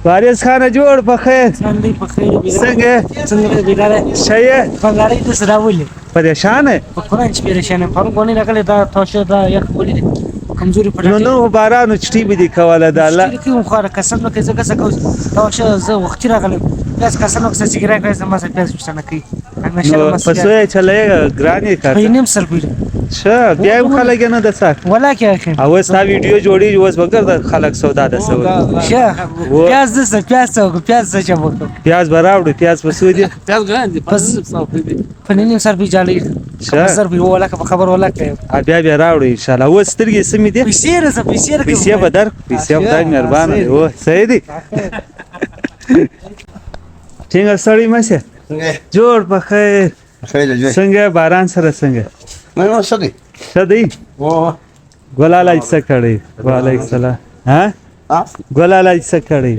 وارث خان جوړ په خیر څنګه په خیر څنګه بیګاره شي بنگاړي د سراولې پریشان په قرآن چې پریشان پرون غونې راغله دا تاسو دا یخ ولې کمزوري پټه نو بارانو چټي به دي کوله د الله چې کوم خو قسم نو کې زګه سکو تاسو زه وخت راغلم بس قسم نو چې سګرای کوي زما سره پیاس وشنه کوي نو پسوې چلے ګرانی کار په نیم سر کوي شه بیا هم خلک نه د سات ولا کې اخر او ستا ویډیو جوړي اوس بګر د خلک سودا ده سو شه پیاز چې وکړو پیاز براوړي پیاز پسو دي پیاز ګران دي په نیم سر به جالي سر به ولا خبر ولا کې بیا راوړي ان شاء الله اوس سترګې سمې دي پیسې بدر پیسې خدای مهربان او صحیح دي څنګه سړی مشه جوړ په خیر څنګه باران سره څنګه نو سدي سدي و ګلاله څه کړی وعلیکم السلام ها ګلاله څه کړی